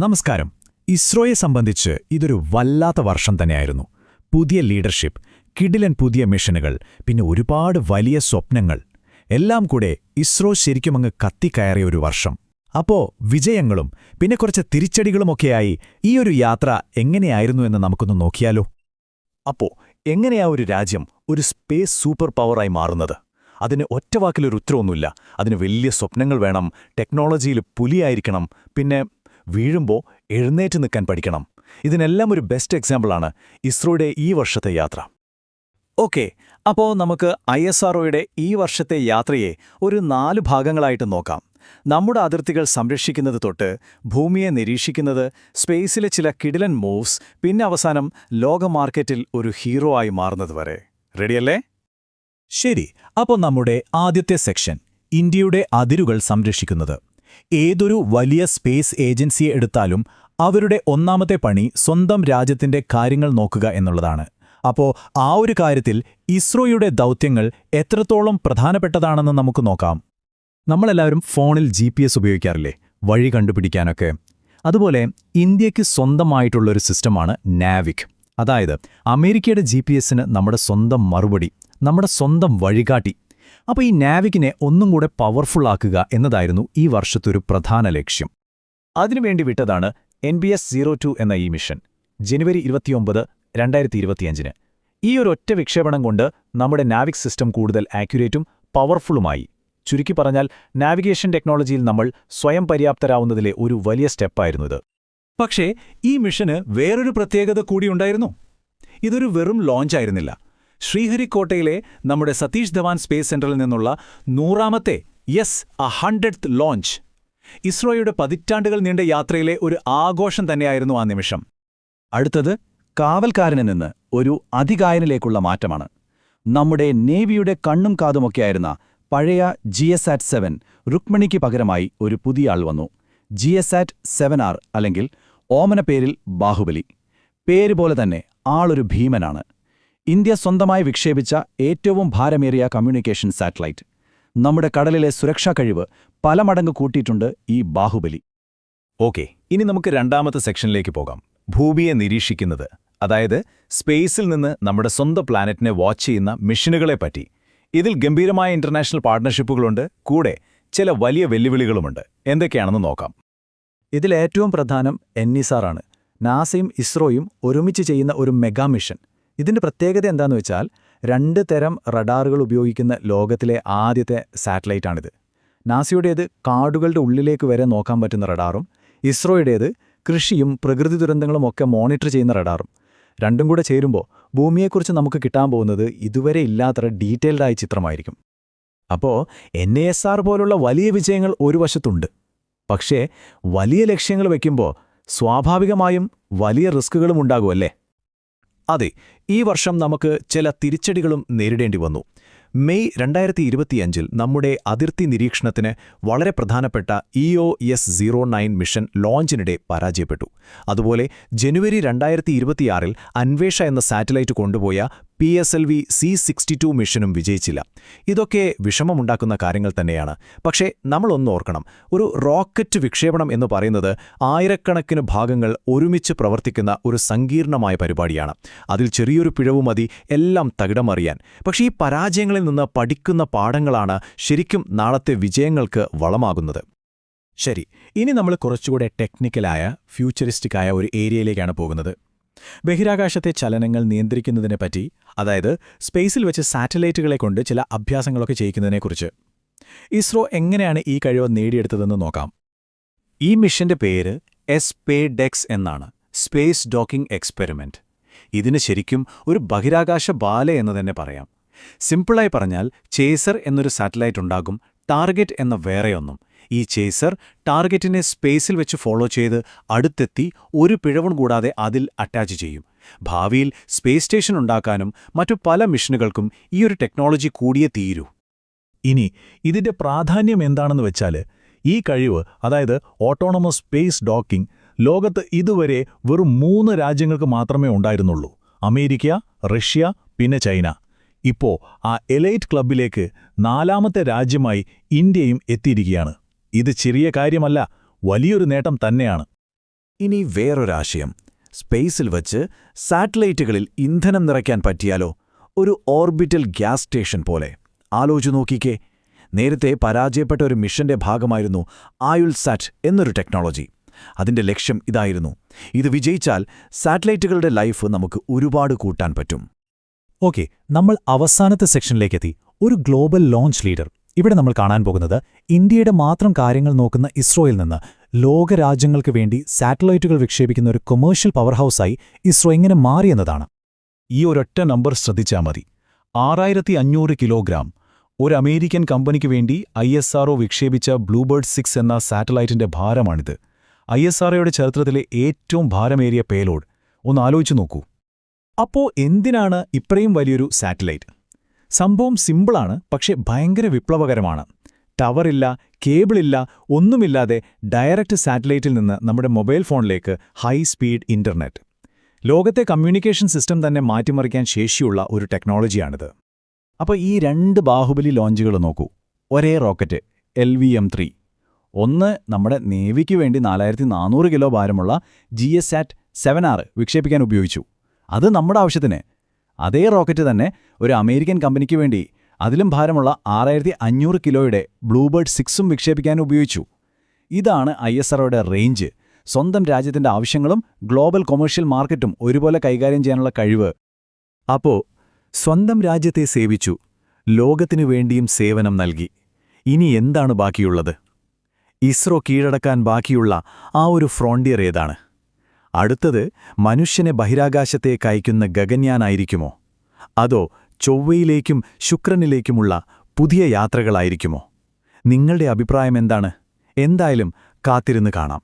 നമസ്കാരം. ഇസ്രോയെ സംബന്ധിച്ച് ഇതൊരു വല്ലാത്ത വർഷം തന്നെയായിരുന്നു. പുതിയ ലീഡർഷിപ്പ്, കിടിലൻ പുതിയ മിഷനുകൾ, പിന്നെ ഒരുപാട് വലിയ സ്വപ്നങ്ങൾ എല്ലാം കൂടെ ഇസ്രോ ശരിക്കുമങ്ങ് കത്തിക്കയറിയ ഒരു വർഷം. അപ്പോ വിജയങ്ങളും പിന്നെ കുറച്ച് തിരിച്ചടികളുമൊക്കെയായി ഈ ഒരു യാത്ര എങ്ങനെയായിരുന്നു എന്ന് നമുക്കൊന്ന് നോക്കിയാലോ. അപ്പോ എങ്ങനെയാ ഒരു രാജ്യം ഒരു സ്പേസ് സൂപ്പർ പവറായി മാറുന്നത്? അതിന് ഒറ്റവാക്കിലൊരു ഉത്തരവൊന്നുമില്ല. അതിന് വലിയ സ്വപ്നങ്ങൾ വേണം, ടെക്നോളജിയിൽ പുലിയായിരിക്കണം, പിന്നെ വീഴുമ്പോൾ എഴുന്നേറ്റ് നിൽക്കാൻ പഠിക്കണം. ഇതിനെല്ലാം ഒരു ബെസ്റ്റ് എക്സാമ്പിളാണ് ഇസ്രോയുടെ ഈ വർഷത്തെ യാത്ര. ഓക്കെ, അപ്പോൾ നമുക്ക് ISROയുടെ ഈ വർഷത്തെ യാത്രയെ ഒരു 4 ഭാഗങ്ങളായിട്ട് നോക്കാം. നമ്മുടെ അതിർത്തികൾ സംരക്ഷിക്കുന്നത് തൊട്ട് ഭൂമിയെ നിരീക്ഷിക്കുന്നത്, സ്പേസിലെ ചില കിടിലൻ മൂവ്സ്, പിന്നെ അവസാനം ലോക മാർക്കറ്റിൽ ഒരു ഹീറോ ആയി മാറുന്നത് വരെ. റെഡിയല്ലേ? ശരി, അപ്പോൾ നമ്മുടെ ആദ്യത്തെ സെക്ഷൻ ഇന്ത്യയുടെ അതിരുകൾ സംരക്ഷിക്കുന്നത്. ഏതൊരു വലിയ സ്പേസ് ഏജൻസിയെ എടുത്താലും അവരുടെ ഒന്നാമത്തെ പണി സ്വന്തം രാജ്യത്തിന്റെ കാര്യങ്ങൾ നോക്കുക എന്നുള്ളതാണ്. അപ്പോൾ ആ ഒരു കാര്യത്തിൽ ഇസ്രോയുടെ ദൗത്യങ്ങൾ എത്രത്തോളം പ്രധാനപ്പെട്ടതാണെന്ന് നമുക്ക് നോക്കാം. നമ്മളെല്ലാവരും ഫോണിൽ GPS ഉപയോഗിക്കാറില്ലേ, വഴി കണ്ടുപിടിക്കാനൊക്കെ? അതുപോലെ ഇന്ത്യയ്ക്ക് സ്വന്തമായിട്ടുള്ളൊരു സിസ്റ്റമാണ് നാവിക്. അതായത് അമേരിക്കയുടെ GPSന് നമ്മുടെ സ്വന്തം മറുപടി, നമ്മുടെ സ്വന്തം വഴികാട്ടി. അപ്പോൾ ഈ നാവിക്കിനെ ഒന്നും കൂടെ പവർഫുൾ ആക്കുക എന്നതായിരുന്നു ഈ വർഷത്തൊരു പ്രധാന ലക്ഷ്യം. അതിനുവേണ്ടി വിട്ടതാണ് NBS-02 എന്ന ഈ മിഷൻ, ജനുവരി 29, 2025. ഈ ഒരു ഒറ്റ വിക്ഷേപണം കൊണ്ട് നമ്മുടെ നാവിക് സിസ്റ്റം കൂടുതൽ ആക്യുറേറ്റും പവർഫുള്ളുമായി. ചുരുക്കി പറഞ്ഞാൽ നാവിഗേഷൻ ടെക്നോളജിയിൽ നമ്മൾ സ്വയം പര്യാപ്തരാവുന്നതിലെ ഒരു വലിയ സ്റ്റെപ്പായിരുന്നു ഇത്. പക്ഷേ ഈ മിഷന് വേറൊരു പ്രത്യേകത കൂടിയുണ്ടായിരുന്നു. ഇതൊരു വെറും ലോഞ്ചായിരുന്നില്ല. ശ്രീഹരിക്കോട്ടയിലെ നമ്മുടെ സതീഷ് ധവാൻ സ്പേസ് സെന്ററിൽ നിന്നുള്ള 100ാമത്തെ 100th ലോഞ്ച് ഇസ്രോയുടെ പതിറ്റാണ്ടുകൾ നീണ്ട യാത്രയിലെ ഒരു ആഘോഷം തന്നെയായിരുന്നു ആ നിമിഷം. അടുത്തത് കാവൽക്കാരനിൽ നിന്ന് ഒരു അധികായനിലേക്കുള്ള മാറ്റമാണ്. നമ്മുടെ നേവിയുടെ കണ്ണും കാതുമൊക്കെയായിരുന്ന പഴയ GSAT-7 രുക്മിണിക്ക് പകരമായി ഒരു പുതിയ ആൾ വന്നു. GSAT-7R, അല്ലെങ്കിൽ ഓമന പേരിൽ ബാഹുബലി. പേരുപോലെ തന്നെ ആളൊരു ഭീമനാണ്. ഇന്ത്യ സ്വന്തമായി വിക്ഷേപിച്ച ഏറ്റവും ഭാരമേറിയ കമ്മ്യൂണിക്കേഷൻ സാറ്റലൈറ്റ്. നമ്മുടെ കടലിലെ സുരക്ഷാ കഴിവ് പല മടങ്ങ് കൂട്ടിയിട്ടുണ്ട് ഈ ബാഹുബലി. ഓക്കെ, ഇനി നമുക്ക് രണ്ടാമത്തെ സെക്ഷനിലേക്ക് പോകാം. ഭൂമിയെ നിരീക്ഷിക്കുന്നത്, അതായത് സ്പേസിൽ നിന്ന് നമ്മുടെ സ്വന്തം പ്ലാനറ്റിനെ വാച്ച് ചെയ്യുന്ന മിഷനുകളെപ്പറ്റി. ഇതിൽ ഗംഭീരമായ ഇന്റർനാഷണൽ പാർട്ണർഷിപ്പുകളുണ്ട്, കൂടെ ചില വലിയ വെല്ലുവിളികളുമുണ്ട്. എന്തൊക്കെയാണെന്ന് നോക്കാം. ഇതിലേറ്റവും പ്രധാനം NISR ആണ്. നാസയും ഇസ്രോയും ഒരുമിച്ച് ചെയ്യുന്ന ഒരു മെഗാ മിഷൻ. ഇതിന്റെ പ്രത്യേകത എന്താണെന്ന് വെച്ചാൽ 2 തരം റഡാറുകൾ ഉപയോഗിക്കുന്ന ലോകത്തിലെ ആദ്യത്തെ സാറ്റലൈറ്റാണിത്. നാസയുടേത് കാടുകളുടെ ഉള്ളിലേക്ക് വരെ നോക്കാൻ പറ്റുന്ന റഡാറും ഇസ്രോയുടേത് കൃഷിയും പ്രകൃതി ദുരന്തങ്ങളുമൊക്കെ മോണിറ്റർ ചെയ്യുന്ന റഡാറും. രണ്ടും കൂടെ ചേരുമ്പോൾ ഭൂമിയെക്കുറിച്ച് നമുക്ക് കിട്ടാൻ പോകുന്നത് ഇതുവരെ ഇല്ലാത്ത ഡീറ്റെയിൽഡായ ചിത്രമായിരിക്കും. അപ്പോൾ NISR പോലുള്ള വലിയ വിജയങ്ങൾ ഒരു വശത്തുണ്ട്. പക്ഷേ വലിയ ലക്ഷ്യങ്ങൾ വയ്ക്കുമ്പോൾ സ്വാഭാവികമായും വലിയ റിസ്കുകളും ഉണ്ടാകുമല്ലേ? അതെ, ഈ വർഷം നമുക്ക് ചില തിരിച്ചടികളും നേരിടേണ്ടി വന്നു. മെയ് 2025 നമ്മുടെ അതിർത്തി നിരീക്ഷണത്തിന് വളരെ പ്രധാനപ്പെട്ട EOS-09 മിഷൻ ലോഞ്ചിനിടെ പരാജയപ്പെട്ടു. അതുപോലെ ജനുവരി 2026 അന്വേഷ എന്ന സാറ്റലൈറ്റ് കൊണ്ടുപോയ PSLV C-62 മിഷനും വിജയിച്ചില്ല. ഇതൊക്കെ വിഷമമുണ്ടാക്കുന്ന കാര്യങ്ങൾ തന്നെയാണ്. പക്ഷേ നമ്മളൊന്ന് ഓർക്കണം, ഒരു റോക്കറ്റ് വിക്ഷേപണം എന്ന് പറയുന്നത് ആയിരക്കണക്കിന് ഭാഗങ്ങൾ ഒരുമിച്ച് പ്രവർത്തിക്കുന്ന ഒരു സങ്കീർണമായ പരിപാടിയാണ്. അതിൽ ചെറിയൊരു പിഴവ് മതി എല്ലാം തകിടമറിയാൻ. പക്ഷേ ഈ പരാജയങ്ങളിൽ നിന്ന് പഠിക്കുന്ന പാഠങ്ങളാണ് ശരിക്കും നാളത്തെ വിജയങ്ങൾക്ക് വളമാകുന്നത്. ശരി, ഇനി നമ്മൾ കുറച്ചുകൂടെ ടെക്നിക്കലായ, ഫ്യൂച്ചറിസ്റ്റിക്കായ ഒരു ഏരിയയിലേക്കാണ് പോകുന്നത്. ബഹിരാകാശത്തെ ചലനങ്ങൾ നിയന്ത്രിക്കുന്നതിനെപ്പറ്റി, അതായത് സ്പേസിൽ വെച്ച് സാറ്റലൈറ്റുകളെ കൊണ്ട് ചില അഭ്യാസങ്ങളൊക്കെ ചെയ്യിക്കുന്നതിനെക്കുറിച്ച്. ഇസ്രോ എങ്ങനെയാണ് ഈ കഴിവ് നേടിയെടുത്തതെന്ന് നോക്കാം. ഈ മിഷന്റെ പേര് SpaceDex എന്നാണ്, സ്പേസ് ഡോക്കിംഗ് എക്സ്പെരിമെന്റ്. ഇതിന് ശരിക്കും ഒരു ബഹിരാകാശ ബാല എന്ന് തന്നെ പറയാം. സിമ്പിളായി പറഞ്ഞാൽ ചേസർ എന്നൊരു സാറ്റലൈറ്റ് ഉണ്ടാകും, ടാർഗറ്റ് എന്ന വേറെയൊന്നും. ഈ ചേസർ ടാർഗറ്റിനെ സ്പേസിൽ വെച്ച് ഫോളോ ചെയ്ത് അടുത്തെത്തി ഒരു പിഴവും കൂടാതെ അതിൽ അറ്റാച്ച് ചെയ്യും. ഭാവിയിൽ സ്പേസ് സ്റ്റേഷൻ ഉണ്ടാക്കാനും മറ്റു പല മിഷനുകൾക്കും ഈ ഒരു ടെക്നോളജി കൂടിയേ തീരൂ. ഇനി ഇതിന്റെ പ്രാധാന്യം എന്താണെന്ന് വെച്ചാൽ, ഈ കഴിവ്, അതായത് ഓട്ടോണമസ് സ്പേസ് ഡോക്കിംഗ്, ലോകത്ത് ഇതുവരെ വെറും 3 രാജ്യങ്ങൾക്ക് മാത്രമേ ഉണ്ടായിരുന്നുള്ളൂ: അമേരിക്ക, റഷ്യ, പിന്നെ ചൈന. ഇപ്പോ ആ എലൈറ്റ് ക്ലബ്ബിലേക്ക് 4ാമത്തെ രാജ്യമായി ഇന്ത്യയും എത്തിയിരിക്കുകയാണ്. ഇത് ചെറിയ കാര്യമല്ല, വലിയൊരു നേട്ടം തന്നെയാണ്. ഇനി വേറൊരാശയം. സ്പേസിൽ വച്ച് സാറ്റലൈറ്റുകളിൽ ഇന്ധനം നിറയ്ക്കാൻ പറ്റിയാലോ? ഒരു ഓർബിറ്റൽ ഗ്യാസ് സ്റ്റേഷൻ പോലെ. ആലോചിച്ചു നോക്കിക്കേ. നേരത്തെ പരാജയപ്പെട്ട ഒരു മിഷന്റെ ഭാഗമായിരുന്നു ആയുൾസാറ്റ് എന്നൊരു ടെക്നോളജി. അതിന്റെ ലക്ഷ്യം ഇതായിരുന്നു. ഇത് വിജയിച്ചാൽ സാറ്റലൈറ്റുകളുടെ ലൈഫ് നമുക്ക് ഒരുപാട് കൂട്ടാൻ പറ്റും. ഓക്കെ, നമ്മൾ അവസാനത്തെ സെക്ഷനിലേക്കെത്തി. ഒരു ഗ്ലോബൽ ലോഞ്ച് ലീഡർ. ഇവിടെ നമ്മൾ കാണാൻ പോകുന്നത് ഇന്ത്യയുടെ മാത്രം കാര്യങ്ങൾ നോക്കുന്ന ഇസ്രോയിൽ നിന്ന് ലോകരാജ്യങ്ങൾക്ക് വേണ്ടി സാറ്റലൈറ്റുകൾ വിക്ഷേപിക്കുന്ന ഒരു കൊമേഴ്ഷ്യൽ പവർ ഹൗസായി ഇസ്രോ എങ്ങനെ മാറിയെന്നതാണ്. ഈ ഒരൊറ്റ നമ്പർ ശ്രദ്ധിച്ചാൽ മതി. 6500 കിലോഗ്രാം. ഒരു അമേരിക്കൻ കമ്പനിക്ക് വേണ്ടി ISRO വിക്ഷേപിച്ച ബ്ലൂബേർഡ് 6 എന്ന സാറ്റലൈറ്റിന്റെ ഭാരമാണിത്. ISROയുടെ ചരിത്രത്തിലെ ഏറ്റവും ഭാരമേറിയ പേലോഡ്. ഒന്ന് ആലോചിച്ചു നോക്കൂ. അപ്പോ എന്തിനാണ് ഇത്രയും വലിയൊരു സാറ്റലൈറ്റ്? സംഭവം സിമ്പിളാണ്, പക്ഷേ ഭയങ്കര വിപ്ലവകരമാണ്. ടവറില്ല, കേബിളില്ല, ഒന്നുമില്ലാതെ ഡയറക്റ്റ് സാറ്റലൈറ്റിൽ നിന്ന് നമ്മുടെ മൊബൈൽ ഫോണിലേക്ക് ഹൈ സ്പീഡ് ഇന്റർനെറ്റ്. ലോകത്തെ കമ്മ്യൂണിക്കേഷൻ സിസ്റ്റം തന്നെ മാറ്റിമറിക്കാൻ ശേഷിയുള്ള ഒരു ടെക്നോളജിയാണിത്. അപ്പോൾ ഈ 2 ബാഹുബലി ലോഞ്ചുകൾ നോക്കൂ. ഒരേ റോക്കറ്റ് LVM-3. ഒന്ന് നമ്മുടെ നേവിക്ക് വേണ്ടി 4400 കിലോ ഭാരമുള്ള GSAT 7R വിക്ഷേപിക്കാൻ ഉപയോഗിച്ചു. അത് നമ്മുടെ ആവശ്യത്തിന്. അതേ റോക്കറ്റ് തന്നെ ഒരു അമേരിക്കൻ കമ്പനിക്ക് വേണ്ടി അതിലും ഭാരമുള്ള 6500 കിലോയുടെ ബ്ലൂബേർഡ് 6ഉം വിക്ഷേപിക്കാൻ ഉപയോഗിച്ചു. ഇതാണ് ISROയുടെ റേഞ്ച്. സ്വന്തം രാജ്യത്തിന്റെ ആവശ്യങ്ങളും ഗ്ലോബൽ കൊമേഴ്ഷ്യൽ മാർക്കറ്റും ഒരുപോലെ കൈകാര്യം ചെയ്യാനുള്ള കഴിവ്. അപ്പോ സ്വന്തം രാജ്യത്തെ സേവിച്ചു, ലോകത്തിനു വേണ്ടിയും സേവനം നൽകി. ഇനി എന്താണ് ബാക്കിയുള്ളത്? ഇസ്രോ കീഴടക്കാൻ ബാക്കിയുള്ള ആ ഒരു ഫ്രോണ്ടിയർ ഏതാണ്? അടുത്തത് മനുഷ്യനെ ബഹിരാകാശത്തേക്ക് അയക്കുന്ന ഗഗൻയാനായിരിക്കുമോ? അതോ ചൊവ്വയിലേക്കും ശുക്രനിലേക്കുമുള്ള പുതിയ യാത്രകളായിരിക്കുമോ? നിങ്ങളുടെ അഭിപ്രായം എന്താണ്? എന്തായാലും കാത്തിരുന്ന് കാണാം.